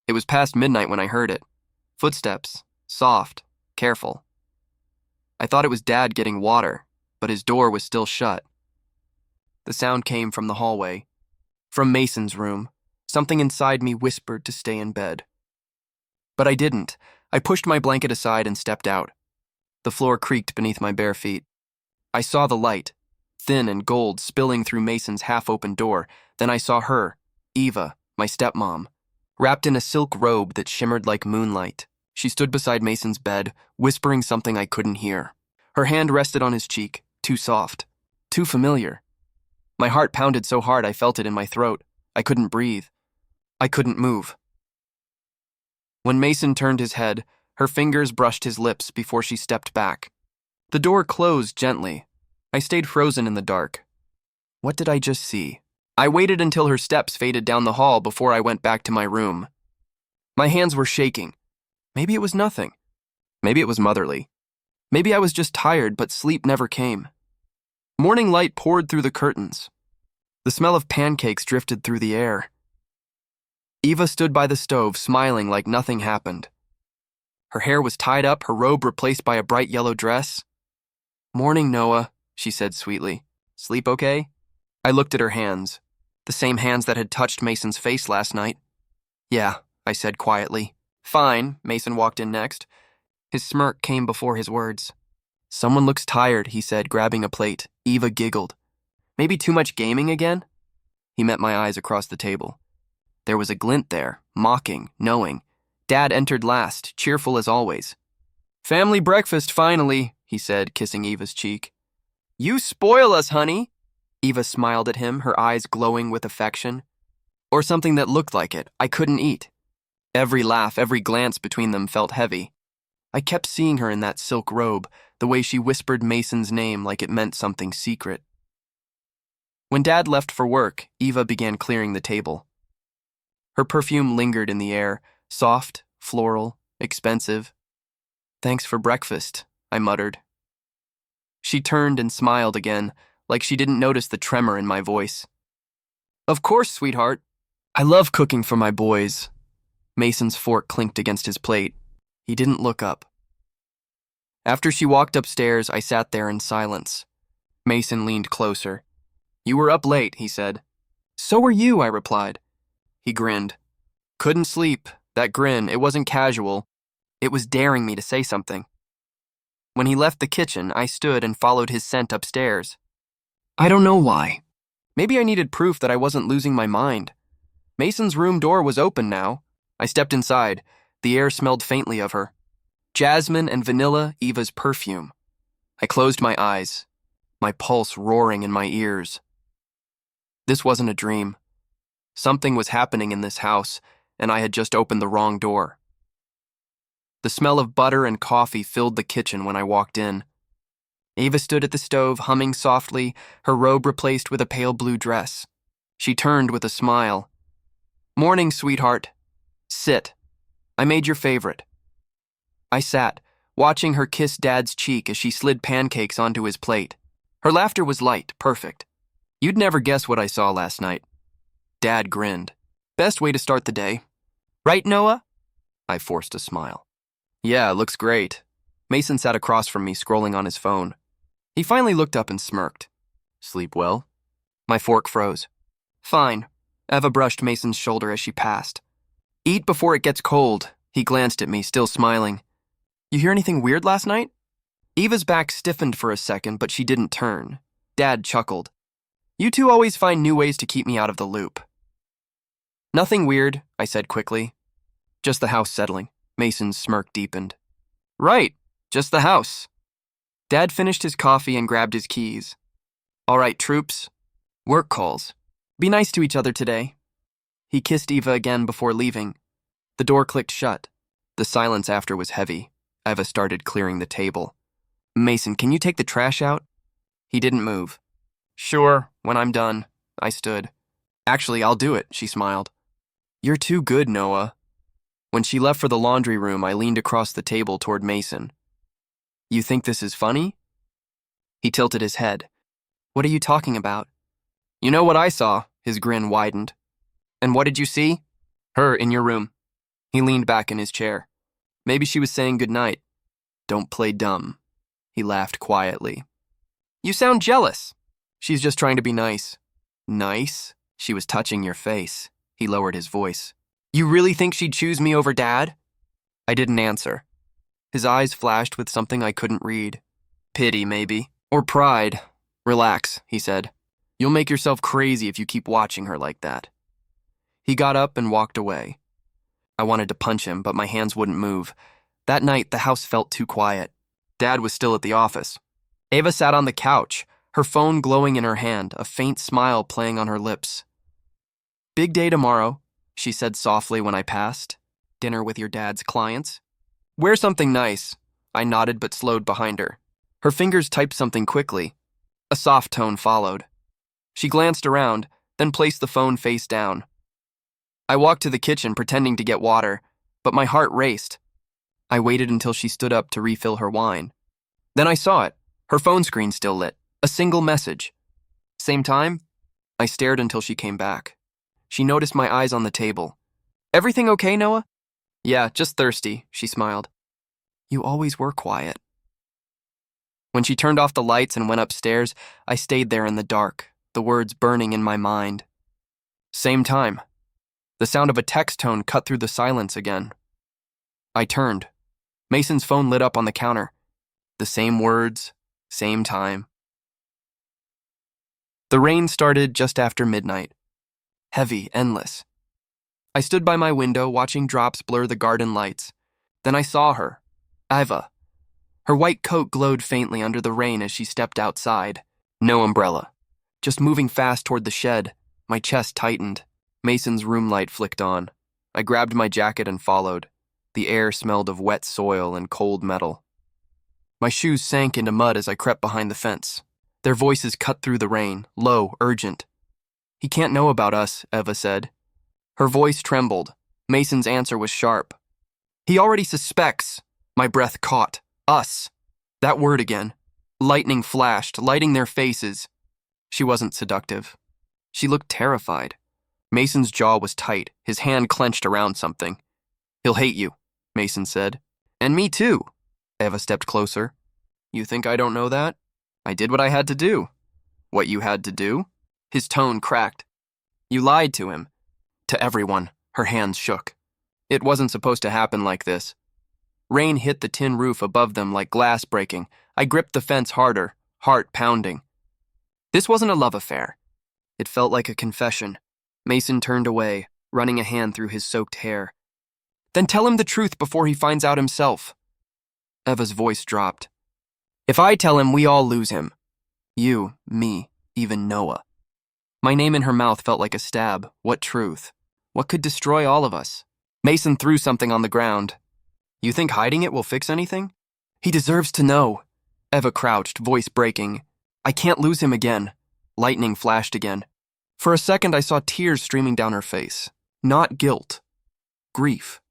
It was past midnight when I heard it. Footsteps, soft, careful. I thought it was Dad getting water, but his door was still shut. The sound came from the hallway, from Mason's room. Something inside me whispered to stay in bed. But I didn't. I pushed my blanket aside and stepped out. The floor creaked beneath my bare feet. I saw the light, thin and gold, spilling through Mason's half-open door. Then I saw her, Eva, my stepmom, wrapped in a silk robe that shimmered like moonlight. She stood beside Mason's bed, whispering something I couldn't hear. Her hand rested on his cheek, too soft, too familiar. My heart pounded so hard I felt it in my throat. I couldn't breathe. I couldn't move. When Mason turned his head, her fingers brushed his lips before she stepped back. The door closed gently. I stayed frozen in the dark. What did I just see? I waited until her steps faded down the hall before I went back to my room. My hands were shaking. Maybe it was nothing. Maybe it was motherly. Maybe I was just tired, but sleep never came. Morning light poured through the curtains. The smell of pancakes drifted through the air. Eva stood by the stove, smiling like nothing happened. Her hair was tied up, her robe replaced by a bright yellow dress. "Morning, Noah," she said sweetly. "Sleep okay?" I looked at her hands, the same hands that had touched Mason's face last night. "Yeah," I said quietly. "Fine." Mason walked in next. His smirk came before his words. "Someone looks tired," he said, grabbing a plate. Eva giggled. "Maybe too much gaming again?" He met my eyes across the table. There was a glint there, mocking, knowing. Dad entered last, cheerful as always. "Family breakfast, finally," he said, kissing Eva's cheek. "You spoil us, honey." Eva smiled at him, her eyes glowing with affection. Or something that looked like it. I couldn't eat. Every laugh, every glance between them felt heavy. I kept seeing her in that silk robe, the way she whispered Mason's name like it meant something secret. When Dad left for work, Eva began clearing the table. Her perfume lingered in the air, soft, floral, expensive. "Thanks for breakfast," I muttered. She turned and smiled again, like she didn't notice the tremor in my voice. "Of course, sweetheart. I love cooking for my boys." Mason's fork clinked against his plate. He didn't look up. After she walked upstairs, I sat there in silence. Mason leaned closer. "You were up late," he said. "So were you," I replied. He grinned. "Couldn't sleep." That grin, it wasn't casual. It was daring me to say something. When he left the kitchen, I stood and followed his scent upstairs. I don't know why. Maybe I needed proof that I wasn't losing my mind. Mason's room door was open now. I stepped inside. The air smelled faintly of her. Jasmine and vanilla, Eva's perfume. I closed my eyes, my pulse roaring in my ears. This wasn't a dream. Something was happening in this house, and I had just opened the wrong door. The smell of butter and coffee filled the kitchen when I walked in. Eva stood at the stove, humming softly, her robe replaced with a pale blue dress. She turned with a smile. "Morning, sweetheart. Sit. I made your favorite." I sat, watching her kiss Dad's cheek as she slid pancakes onto his plate. Her laughter was light, perfect. You'd never guess what I saw last night. Dad grinned. "Best way to start the day. Right, Noah?" I forced a smile. "Yeah, looks great." Mason sat across from me, scrolling on his phone. He finally looked up and smirked. "Sleep well?" My fork froze. "Fine." Eva brushed Mason's shoulder as she passed. "Eat before it gets cold." He glanced at me, still smiling. "You hear anything weird last night?" Eva's back stiffened for a second, but she didn't turn. Dad chuckled. "You two always find new ways to keep me out of the loop." "Nothing weird," I said quickly. "Just the house settling." Mason's smirk deepened. "Right, just the house." Dad finished his coffee and grabbed his keys. "All right, troops. Work calls. Be nice to each other today." He kissed Eva again before leaving. The door clicked shut. The silence after was heavy. Eva started clearing the table. "Mason, can you take the trash out?" He didn't move. "Sure, when I'm done." I stood. "Actually, I'll do it," she smiled. "You're too good, Noah." When she left for the laundry room, I leaned across the table toward Mason. "You think this is funny?" He tilted his head. "What are you talking about?" "You know what I saw." His grin widened. "And what did you see?" "Her in your room." He leaned back in his chair. Maybe she was saying goodnight. Don't play dumb. He laughed quietly. You sound jealous. She's just trying to be nice. Nice? She was touching your face. He lowered his voice. You really think she'd choose me over Dad? I didn't answer. His eyes flashed with something I couldn't read. Pity, maybe. Or pride. Relax, he said. You'll make yourself crazy if you keep watching her like that. He got up and walked away. I wanted to punch him, but my hands wouldn't move. That night, the house felt too quiet. Dad was still at the office. Ava sat on the couch, her phone glowing in her hand, a faint smile playing on her lips. Big day tomorrow, she said softly when I passed. Dinner with your dad's clients? Wear something nice. I nodded but slowed behind her. Her fingers typed something quickly. A soft tone followed. She glanced around, then placed the phone face down. I walked to the kitchen pretending to get water, but my heart raced. I waited until she stood up to refill her wine. Then I saw it, her phone screen still lit, a single message. Same time, I stared until she came back. She noticed my eyes on the table. Everything okay, Noah? Yeah, just thirsty, she smiled. You always were quiet. When she turned off the lights and went upstairs, I stayed there in the dark, the words burning in my mind. Same time. The sound of a text tone cut through the silence again. I turned. Mason's phone lit up on the counter. The same words, same time. The rain started just after midnight. Heavy, endless. I stood by my window watching drops blur the garden lights. Then I saw her, Ava. Her white coat glowed faintly under the rain as she stepped outside. No umbrella. Just moving fast toward the shed. My chest tightened. Mason's room light flicked on. I grabbed my jacket and followed. The air smelled of wet soil and cold metal. My shoes sank into mud as I crept behind the fence. Their voices cut through the rain, low, urgent. He can't know about us, Eva said. Her voice trembled. Mason's answer was sharp. He already suspects. My breath caught. Us. That word again. Lightning flashed, lighting their faces. She wasn't seductive. She looked terrified. Mason's jaw was tight, his hand clenched around something. He'll hate you, Mason said. And me too. Eva stepped closer. You think I don't know that? I did what I had to do. What you had to do? His tone cracked. You lied to him. To everyone. Her hands shook. It wasn't supposed to happen like this. Rain hit the tin roof above them like glass breaking. I gripped the fence harder, heart pounding. This wasn't a love affair. It felt like a confession. Mason turned away, running a hand through his soaked hair. Then tell him the truth before he finds out himself. Eva's voice dropped. If I tell him, we all lose him. You, me, even Noah. My name in her mouth felt like a stab. What truth? What could destroy all of us? Mason threw something on the ground. You think hiding it will fix anything? He deserves to know. Eva crouched, voice breaking. I can't lose him again. Lightning flashed again. For a second, I saw tears streaming down her face. Not guilt. Grief.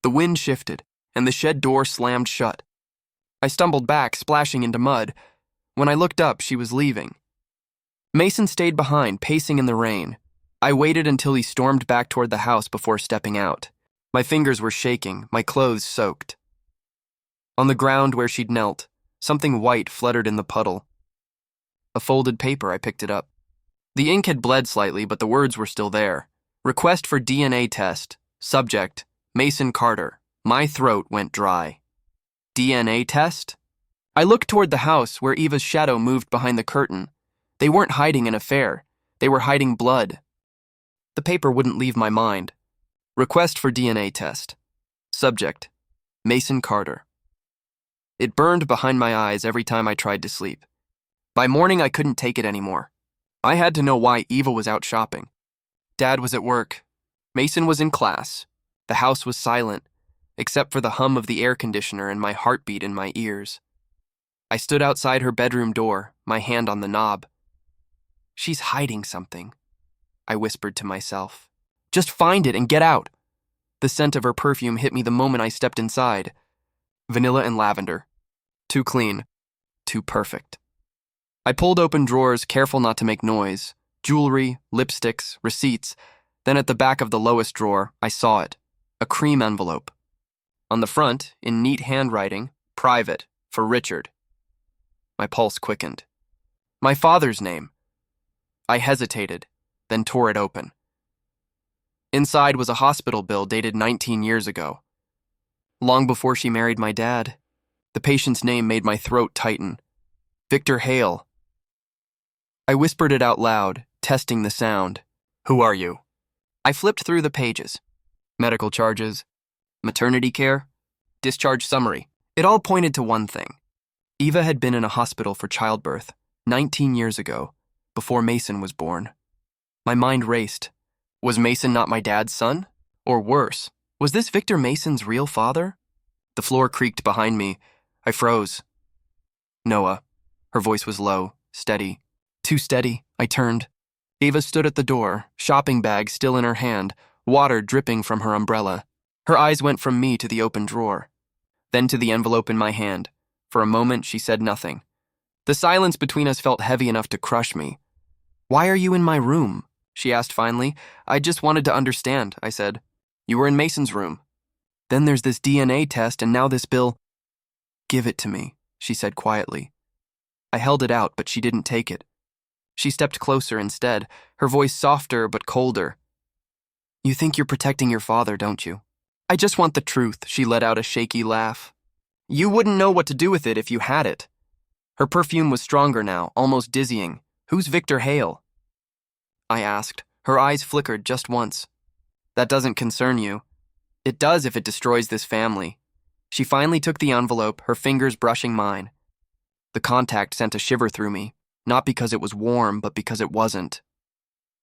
The wind shifted, and the shed door slammed shut. I stumbled back, splashing into mud. When I looked up, she was leaving. Mason stayed behind, pacing in the rain. I waited until he stormed back toward the house before stepping out. My fingers were shaking, my clothes soaked. On the ground where she'd knelt, something white fluttered in the puddle. A folded paper. I picked it up. The ink had bled slightly, but the words were still there. Request for DNA test. Subject, Mason Carter. My throat went dry. DNA test? I looked toward the house where Eva's shadow moved behind the curtain. They weren't hiding an affair. They were hiding blood. The paper wouldn't leave my mind. Request for DNA test. Subject, Mason Carter. It burned behind my eyes every time I tried to sleep. By morning, I couldn't take it anymore. I had to know why Eva was out shopping. Dad was at work. Mason was in class. The house was silent, except for the hum of the air conditioner and my heartbeat in my ears. I stood outside her bedroom door, my hand on the knob. She's hiding something, I whispered to myself. Just find it and get out. The scent of her perfume hit me the moment I stepped inside. Vanilla and lavender. Too clean. Too perfect. I pulled open drawers, careful not to make noise. Jewelry, lipsticks, receipts. Then at the back of the lowest drawer, I saw it. A cream envelope. On the front, in neat handwriting, private, for Richard. My pulse quickened. My father's name. I hesitated, then tore it open. Inside was a hospital bill dated 19 years ago. Long before she married my dad. The patient's name made my throat tighten. Victor Hale. I whispered it out loud, testing the sound. Who are you? I flipped through the pages. Medical charges, maternity care, discharge summary. It all pointed to one thing. Eva had been in a hospital for childbirth 19 years ago, before Mason was born. My mind raced. Was Mason not my dad's son? Or worse, was this Victor Mason's real father? The floor creaked behind me. I froze. Noah. Her voice was low, steady. Too steady. I turned. Eva stood at the door, shopping bag still in her hand, water dripping from her umbrella. Her eyes went from me to the open drawer, then to the envelope in my hand. For a moment, she said nothing. The silence between us felt heavy enough to crush me. Why are you in my room? She asked finally. I just wanted to understand, I said. You were in Mason's room. Then there's this DNA test and now this bill. Give it to me, she said quietly. I held it out, but she didn't take it. She stepped closer instead, her voice softer but colder. You think you're protecting your father, don't you? I just want the truth, she let out a shaky laugh. You wouldn't know what to do with it if you had it. Her perfume was stronger now, almost dizzying. Who's Victor Hale? I asked. Her eyes flickered just once. That doesn't concern you. It does if it destroys this family. She finally took the envelope, her fingers brushing mine. The contact sent a shiver through me, not because it was warm, but because it wasn't.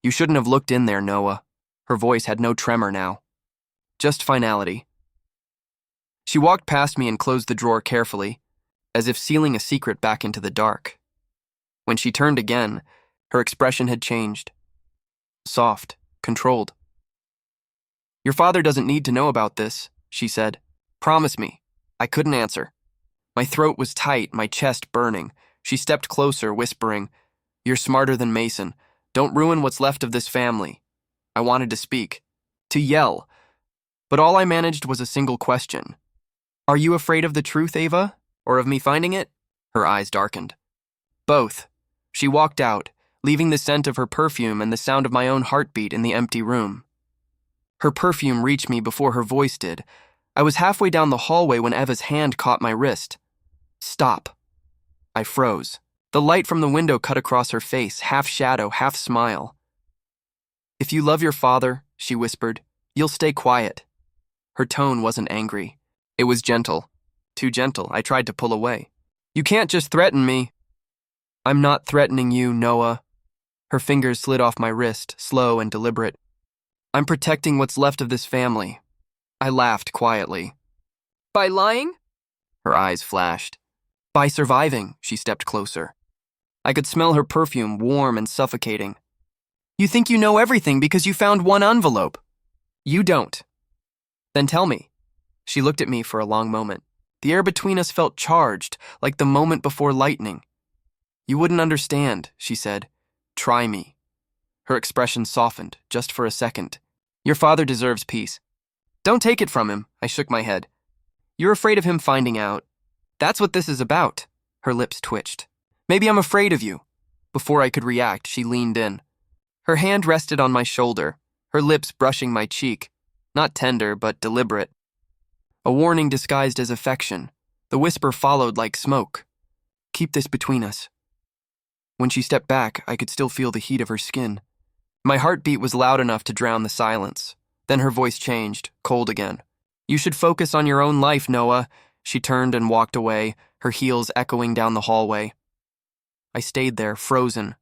You shouldn't have looked in there, Noah. Her voice had no tremor now. Just finality. She walked past me and closed the drawer carefully, as if sealing a secret back into the dark. When she turned again, her expression had changed. Soft, controlled. Your father doesn't need to know about this, she said. Promise me. I couldn't answer. My throat was tight, my chest burning. She stepped closer, whispering, You're smarter than Mason. Don't ruin what's left of this family. I wanted to speak, to yell, but all I managed was a single question. Are you afraid of the truth, Ava? Or of me finding it? Her eyes darkened. Both. She walked out, leaving the scent of her perfume and the sound of my own heartbeat in the empty room. Her perfume reached me before her voice did. I was halfway down the hallway when Eva's hand caught my wrist. Stop. I froze. The light from the window cut across her face, half shadow, half smile. If you love your father, she whispered, you'll stay quiet. Her tone wasn't angry. It was gentle. Too gentle. I tried to pull away. You can't just threaten me. I'm not threatening you, Noah. Her fingers slid off my wrist, slow and deliberate. I'm protecting what's left of this family. I laughed quietly. By lying? Her eyes flashed. By surviving, she stepped closer. I could smell her perfume, warm and suffocating. You think you know everything because you found one envelope. You don't. Then tell me. She looked at me for a long moment. The air between us felt charged, like the moment before lightning. You wouldn't understand, she said. Try me. Her expression softened, just for a second. Your father deserves peace. Don't take it from him, I shook my head. You're afraid of him finding out. That's what this is about. Her lips twitched. Maybe I'm afraid of you. Before I could react, she leaned in. Her hand rested on my shoulder, her lips brushing my cheek. Not tender, but deliberate. A warning disguised as affection. The whisper followed like smoke. Keep this between us. When she stepped back, I could still feel the heat of her skin. My heartbeat was loud enough to drown the silence. Then her voice changed, cold again. You should focus on your own life, Noah. She turned and walked away, her heels echoing down the hallway. I stayed there, frozen.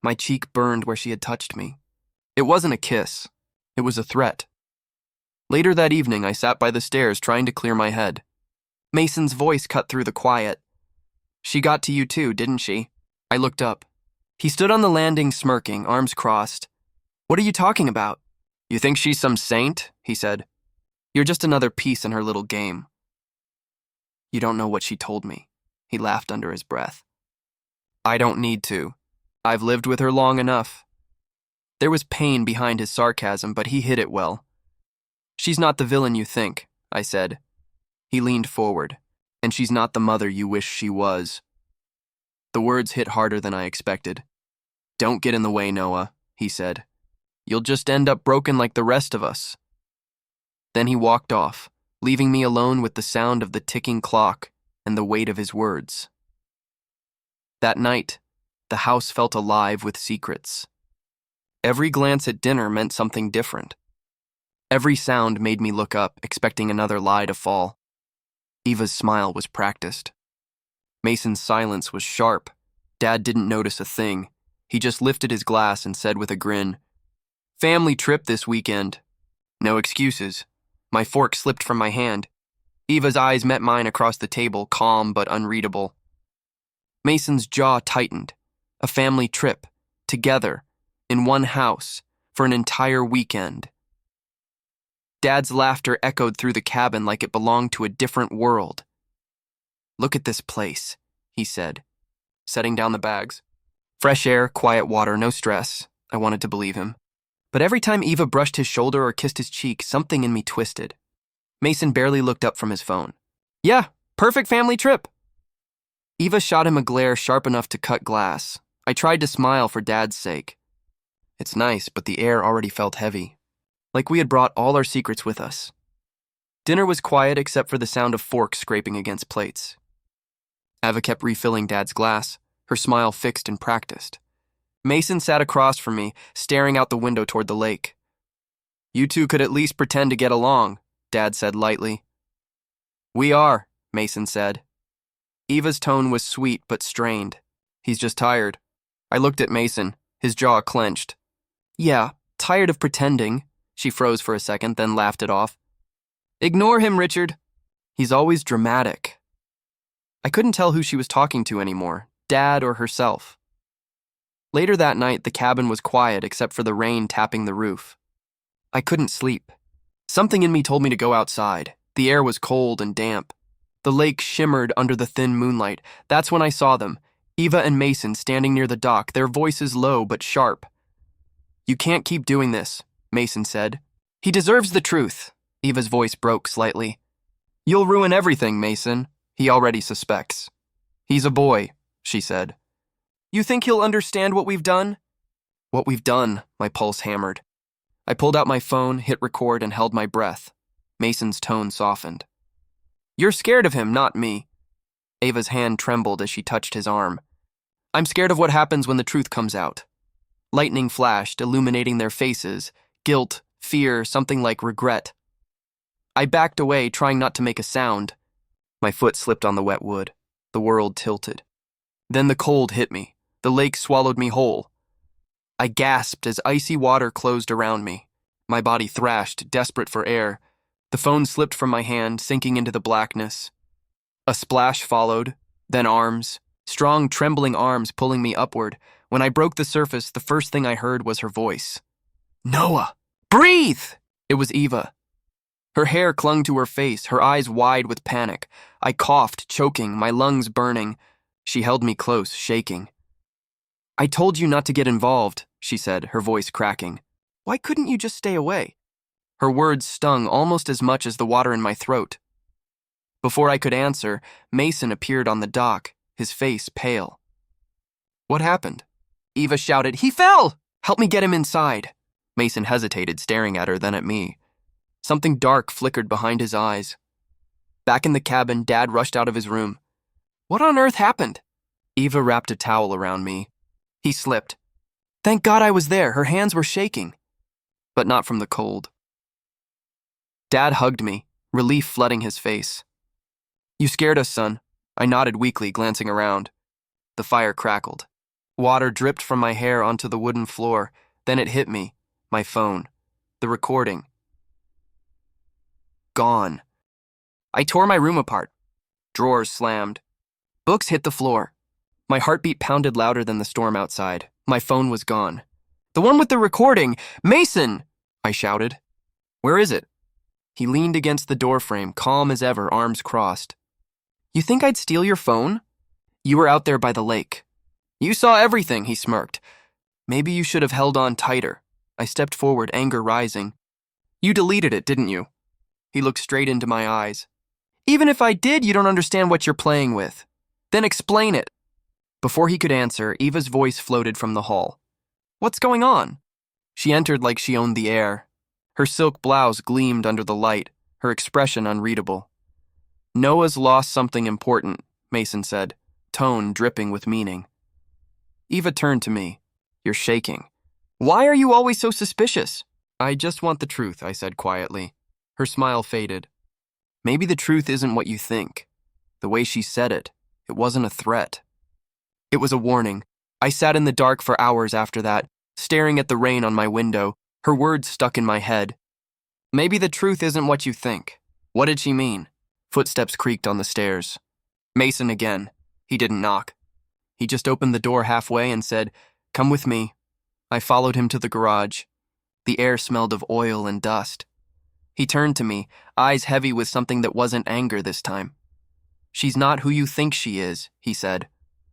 My cheek burned where she had touched me. It wasn't a kiss. It was a threat. Later that evening, I sat by the stairs trying to clear my head. Mason's voice cut through the quiet. She got to you too, didn't she? I looked up. He stood on the landing smirking, arms crossed. What are you talking about? You think she's some saint? He said. You're just another piece in her little game. You don't know what she told me. He laughed under his breath. I don't need to. I've lived with her long enough. There was pain behind his sarcasm, but he hid it well. She's not the villain you think, I said. He leaned forward. And she's not the mother you wish she was. The words hit harder than I expected. Don't get in the way, Noah, he said. You'll just end up broken like the rest of us. Then he walked off, leaving me alone with the sound of the ticking clock and the weight of his words. That night, the house felt alive with secrets. Every glance at dinner meant something different. Every sound made me look up, expecting another lie to fall. Eva's smile was practiced. Mason's silence was sharp. Dad didn't notice a thing. He just lifted his glass and said with a grin, "Family trip this weekend." No excuses. My fork slipped from my hand. Eva's eyes met mine across the table, calm but unreadable. Mason's jaw tightened. A family trip, together, in one house, for an entire weekend. Dad's laughter echoed through the cabin like it belonged to a different world. "Look at this place," he said, setting down the bags. Fresh air, quiet water, no stress. I wanted to believe him. But every time Eva brushed his shoulder or kissed his cheek, something in me twisted. Mason barely looked up from his phone. "Yeah, perfect family trip." Eva shot him a glare sharp enough to cut glass. I tried to smile for Dad's sake. It's nice, but the air already felt heavy. Like we had brought all our secrets with us. Dinner was quiet except for the sound of forks scraping against plates. Ava kept refilling Dad's glass, her smile fixed and practiced. Mason sat across from me, staring out the window toward the lake. "You two could at least pretend to get along," Dad said lightly. "We are," Mason said. Eva's tone was sweet but strained. "He's just tired." I looked at Mason, his jaw clenched. "Yeah, tired of pretending." She froze for a second, then laughed it off. "Ignore him, Richard. He's always dramatic." I couldn't tell who she was talking to anymore, Dad or herself. Later that night, the cabin was quiet except for the rain tapping the roof. I couldn't sleep. Something in me told me to go outside. The air was cold and damp. The lake shimmered under the thin moonlight. That's when I saw them, Eva and Mason standing near the dock, their voices low but sharp. "You can't keep doing this," Mason said. "He deserves the truth." Eva's voice broke slightly. "You'll ruin everything, Mason. He already suspects." "He's a boy," she said. "You think he'll understand what we've done?" "What we've done," my pulse hammered. I pulled out my phone, hit record, and held my breath. Mason's tone softened. "You're scared of him, not me." Ava's hand trembled as she touched his arm. "I'm scared of what happens when the truth comes out." Lightning flashed, illuminating their faces. Guilt, fear, something like regret. I backed away, trying not to make a sound. My foot slipped on the wet wood. The world tilted. Then the cold hit me. The lake swallowed me whole. I gasped as icy water closed around me. My body thrashed, desperate for air. The phone slipped from my hand, sinking into the blackness. A splash followed, then arms, strong, trembling arms pulling me upward. When I broke the surface, the first thing I heard was her voice. "Noah, breathe!" It was Eva. Her hair clung to her face, her eyes wide with panic. I coughed, choking, my lungs burning. She held me close, shaking. "I told you not to get involved," she said, her voice cracking. "Why couldn't you just stay away?" Her words stung almost as much as the water in my throat. Before I could answer, Mason appeared on the dock, his face pale. "What happened?" Eva shouted, "He fell! Help me get him inside." Mason hesitated, staring at her, then at me. Something dark flickered behind his eyes. Back in the cabin, Dad rushed out of his room. "What on earth happened?" Eva wrapped a towel around me. He slipped. Thank God I was there. Her hands were shaking. But not from the cold. Dad hugged me, relief flooding his face. "You scared us, son." I nodded weakly, glancing around. The fire crackled. Water dripped from my hair onto the wooden floor. Then it hit me. My phone. The recording. Gone. I tore my room apart. Drawers slammed. Books hit the floor. My heartbeat pounded louder than the storm outside. My phone was gone. "The one with the recording! Mason!" I shouted. "Where is it?" He leaned against the doorframe, calm as ever, arms crossed. "You think I'd steal your phone? You were out there by the lake." "You saw everything," he smirked. "Maybe you should have held on tighter." I stepped forward, anger rising. You deleted it, didn't you? He looked straight into my eyes. Even if I did, you don't understand what you're playing with. Then explain it. Before he could answer, Eva's voice floated from the hall. What's going on? She entered like she owned the air. Her silk blouse gleamed under the light, her expression unreadable. Noah's lost something important, Mason said, tone dripping with meaning. Eva turned to me. You're shaking. Why are you always so suspicious? I just want the truth, I said quietly. Her smile faded. Maybe the truth isn't what you think. The way she said it, it wasn't a threat. It was a warning. I sat in the dark for hours after that, staring at the rain on my window, her words stuck in my head. Maybe the truth isn't what you think. What did she mean? Footsteps creaked on the stairs. Mason again. He didn't knock. He just opened the door halfway and said, "Come with me." I followed him to the garage. The air smelled of oil and dust. He turned to me, eyes heavy with something that wasn't anger this time. She's not who you think she is, he said.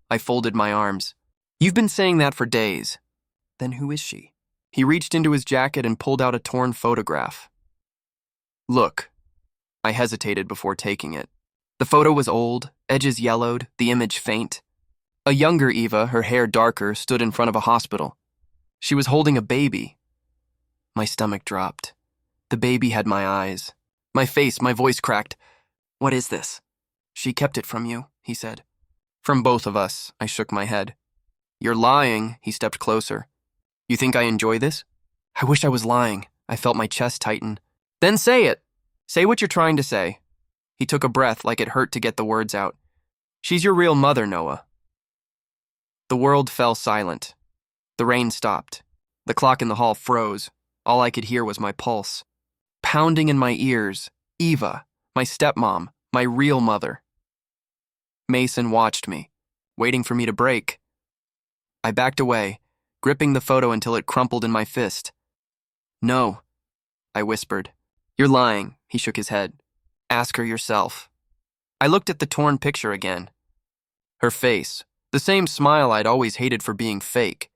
I folded my arms. You've been saying that for days. Then who is she? He reached into his jacket and pulled out a torn photograph. Look. I hesitated before taking it. The photo was old, edges yellowed, the image faint. A younger Eva, her hair darker, stood in front of a hospital. She was holding a baby. My stomach dropped. The baby had my eyes. My face, my voice cracked. What is this? She kept it from you, he said. From both of us, I shook my head. You're lying, he stepped closer. You think I enjoy this? I wish I was lying. I felt my chest tighten. Then say it. Say what you're trying to say. He took a breath like it hurt to get the words out. She's your real mother, Noah. The world fell silent. The rain stopped. The clock in the hall froze. All I could hear was my pulse. Pounding in my ears, Eva, my stepmom, my real mother. Mason watched me, waiting for me to break. I backed away, gripping the photo until it crumpled in my fist. No, I whispered. You're lying, he shook his head. Ask her yourself. I looked at the torn picture again. Her face, the same smile I'd always hated for being fake,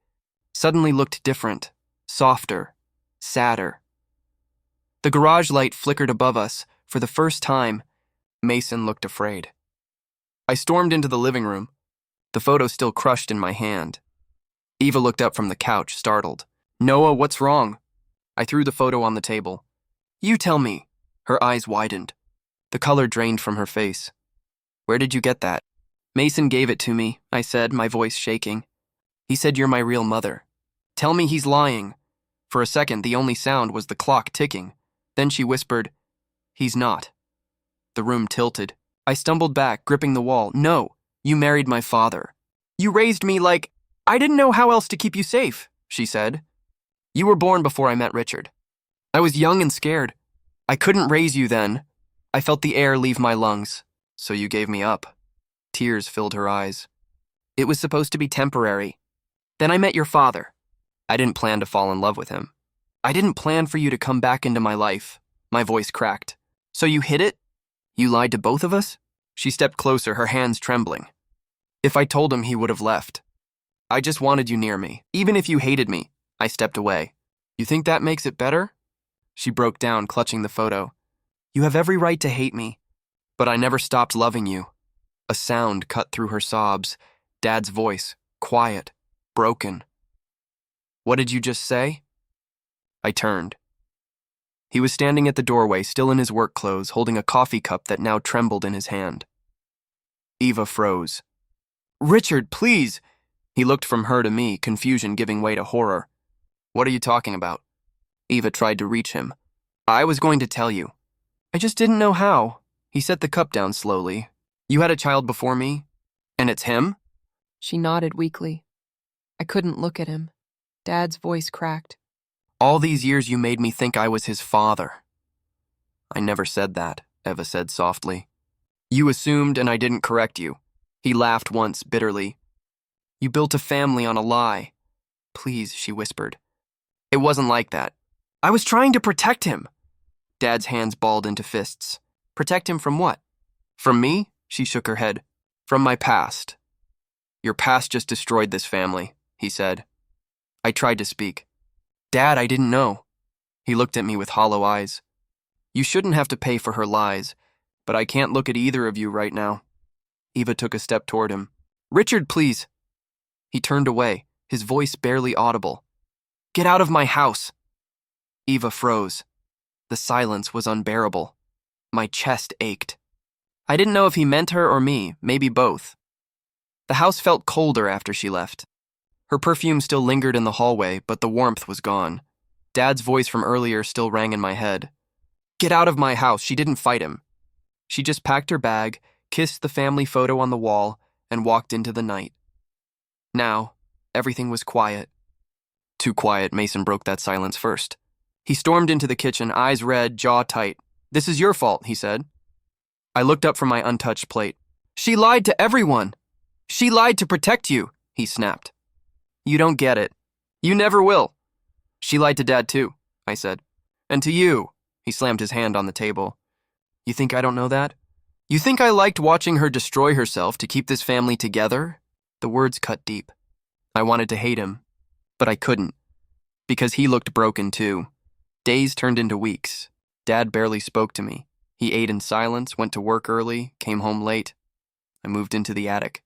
suddenly looked different, softer, sadder. The garage light flickered above us. For the first time, Mason looked afraid. I stormed into the living room, the photo still crushed in my hand. Eva looked up from the couch, startled. Noah, what's wrong? I threw the photo on the table. You tell me. Her eyes widened. The color drained from her face. Where did you get that? Mason gave it to me, I said, my voice shaking. He said you're my real mother. Tell me he's lying. For a second, the only sound was the clock ticking. Then she whispered, He's not. The room tilted. I stumbled back, gripping the wall. No, you married my father. You raised me like... I didn't know how else to keep you safe, she said. You were born before I met Richard. I was young and scared. I couldn't raise you then. I felt the air leave my lungs. So you gave me up. Tears filled her eyes. It was supposed to be temporary. Then I met your father. I didn't plan to fall in love with him. I didn't plan for you to come back into my life. My voice cracked. So you hid it? You lied to both of us? She stepped closer, her hands trembling. If I told him, he would have left. I just wanted you near me. Even if you hated me, I stepped away. You think that makes it better? She broke down, clutching the photo. You have every right to hate me. But I never stopped loving you. A sound cut through her sobs. Dad's voice, quiet, broken. What did you just say? I turned. He was standing at the doorway, still in his work clothes, holding a coffee cup that now trembled in his hand. Eva froze. Richard, please! He looked from her to me, confusion giving way to horror. What are you talking about? Eva tried to reach him. I was going to tell you. I just didn't know how. He set the cup down slowly. You had a child before me? And it's him? She nodded weakly. I couldn't look at him. Dad's voice cracked. All these years you made me think I was his father. I never said that, Eva said softly. You assumed and I didn't correct you. He laughed once, bitterly. You built a family on a lie. Please, she whispered. It wasn't like that. I was trying to protect him. Dad's hands balled into fists. Protect him from what? From me? She shook her head. From my past. Your past just destroyed this family, he said. I tried to speak. Dad, I didn't know. He looked at me with hollow eyes. You shouldn't have to pay for her lies, but I can't look at either of you right now. Eva took a step toward him. Richard, please. He turned away, his voice barely audible. Get out of my house. Eva froze. The silence was unbearable. My chest ached. I didn't know if he meant her or me, maybe both. The house felt colder after she left. Her perfume still lingered in the hallway, but the warmth was gone. Dad's voice from earlier still rang in my head. Get out of my house, she didn't fight him. She just packed her bag, kissed the family photo on the wall, and walked into the night. Now, everything was quiet. Too quiet, Mason broke that silence first. He stormed into the kitchen, eyes red, jaw tight. This is your fault, he said. I looked up from my untouched plate. She lied to everyone. She lied to protect you, he snapped. You don't get it. You never will. She lied to Dad too, I said. And to you, he slammed his hand on the table. You think I don't know that? You think I liked watching her destroy herself to keep this family together? The words cut deep. I wanted to hate him, but I couldn't, because he looked broken too. Days turned into weeks. Dad barely spoke to me. He ate in silence, went to work early, came home late. I moved into the attic.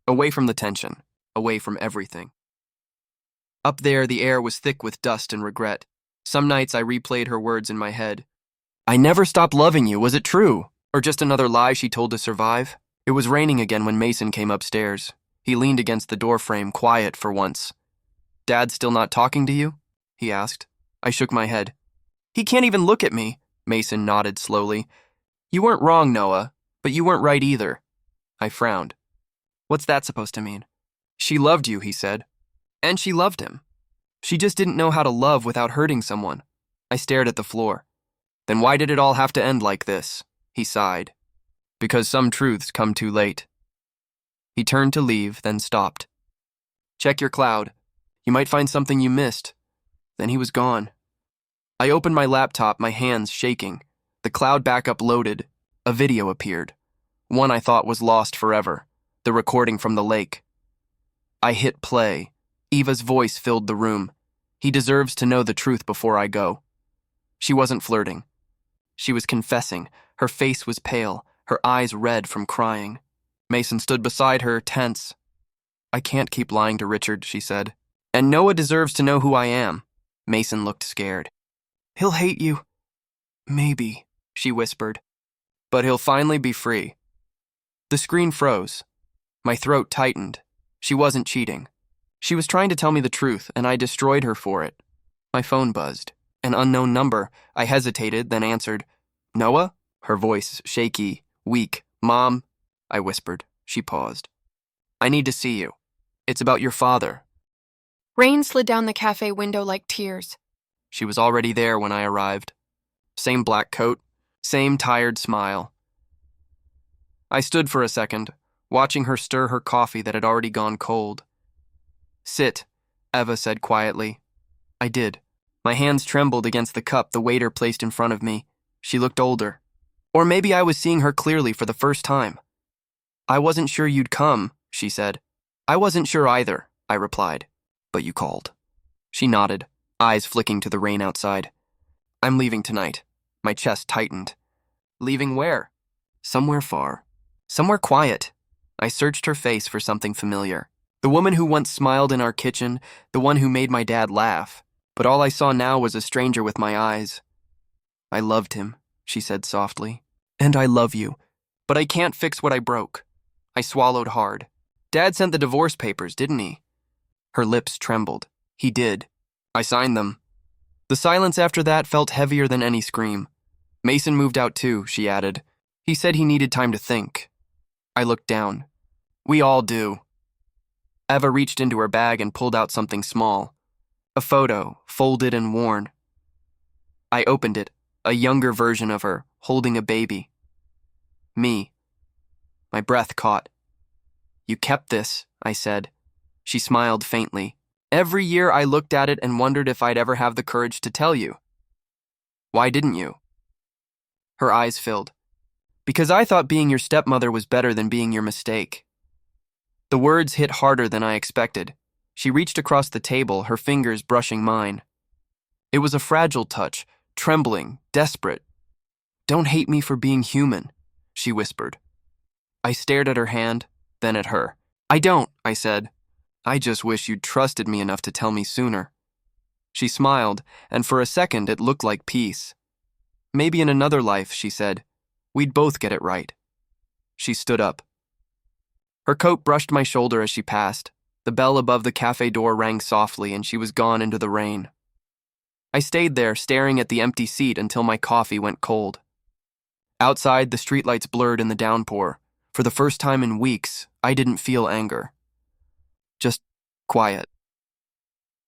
Away from the tension, away from everything. Up there, the air was thick with dust and regret. Some nights I replayed her words in my head. I never stopped loving you, was it true? Or just another lie she told to survive? It was raining again when Mason came upstairs. He leaned against the doorframe, quiet for once. Dad still not talking to you? He asked. I shook my head. He can't even look at me, Mason nodded slowly. You weren't wrong, Noah, but you weren't right either. I frowned. What's that supposed to mean? She loved you, he said. And she loved him. She just didn't know how to love without hurting someone. I stared at the floor. Then why did it all have to end like this? He sighed. Because some truths come too late. He turned to leave, then stopped. Check your cloud. You might find something you missed. Then he was gone. I opened my laptop, my hands shaking. The cloud backup loaded. A video appeared. One I thought was lost forever. The recording from the lake. I hit play. Eva's voice filled the room. He deserves to know the truth before I go. She wasn't flirting. She was confessing. Her face was pale, her eyes red from crying. Mason stood beside her, tense. I can't keep lying to Richard, she said. And Noah deserves to know who I am. Mason looked scared. He'll hate you. Maybe, she whispered. But he'll finally be free. The screen froze. My throat tightened. She wasn't cheating. She was trying to tell me the truth, and I destroyed her for it. My phone buzzed. An unknown number. I hesitated, then answered. Noah? Her voice shaky, weak. Mom? I whispered. She paused. I need to see you. It's about your father. Rain slid down the cafe window like tears. She was already there when I arrived. Same black coat, same tired smile. I stood for a second, watching her stir her coffee that had already gone cold. Sit, Eva said quietly. I did. My hands trembled against the cup the waiter placed in front of me. She looked older. Or maybe I was seeing her clearly for the first time. I wasn't sure you'd come, she said. I wasn't sure either, I replied. But you called. She nodded, eyes flicking to the rain outside. I'm leaving tonight. My chest tightened. Leaving where? Somewhere far. Somewhere quiet. I searched her face for something familiar. The woman who once smiled in our kitchen, the one who made my dad laugh. But all I saw now was a stranger with my eyes. I loved him, she said softly. And I love you. But I can't fix what I broke. I swallowed hard. Dad sent the divorce papers, didn't he? Her lips trembled. He did. I signed them. The silence after that felt heavier than any scream. Mason moved out too, she added. He said he needed time to think. I looked down. We all do. Eva reached into her bag and pulled out something small. A photo, folded and worn. I opened it, a younger version of her, holding a baby. Me. My breath caught. You kept this, I said. She smiled faintly. Every year I looked at it and wondered if I'd ever have the courage to tell you. Why didn't you? Her eyes filled. Because I thought being your stepmother was better than being your mistake. The words hit harder than I expected. She reached across the table, her fingers brushing mine. It was a fragile touch, trembling, desperate. "Don't hate me for being human," she whispered. I stared at her hand, then at her. "I don't," I said. "I just wish you'd trusted me enough to tell me sooner." She smiled, and for a second it looked like peace. "Maybe in another life," she said, "we'd both get it right." She stood up. Her coat brushed my shoulder as she passed. The bell above the cafe door rang softly, and she was gone into the rain. I stayed there, staring at the empty seat until my coffee went cold. Outside, the streetlights blurred in the downpour. For the first time in weeks, I didn't feel anger. Just quiet.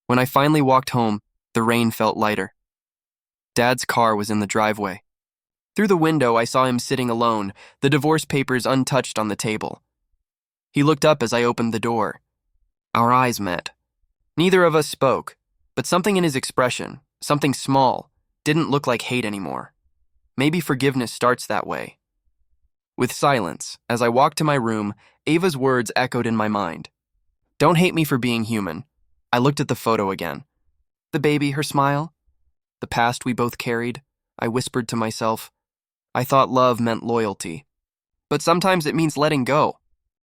When I finally walked home, the rain felt lighter. Dad's car was in the driveway. Through the window, I saw him sitting alone, the divorce papers untouched on the table. He looked up as I opened the door. Our eyes met. Neither of us spoke, but something in his expression, something small, didn't look like hate anymore. Maybe forgiveness starts that way. With silence, as I walked to my room, Ava's words echoed in my mind. "Don't hate me for being human." I looked at the photo again. The baby, her smile. The past we both carried, I whispered to myself. I thought love meant loyalty. But sometimes it means letting go.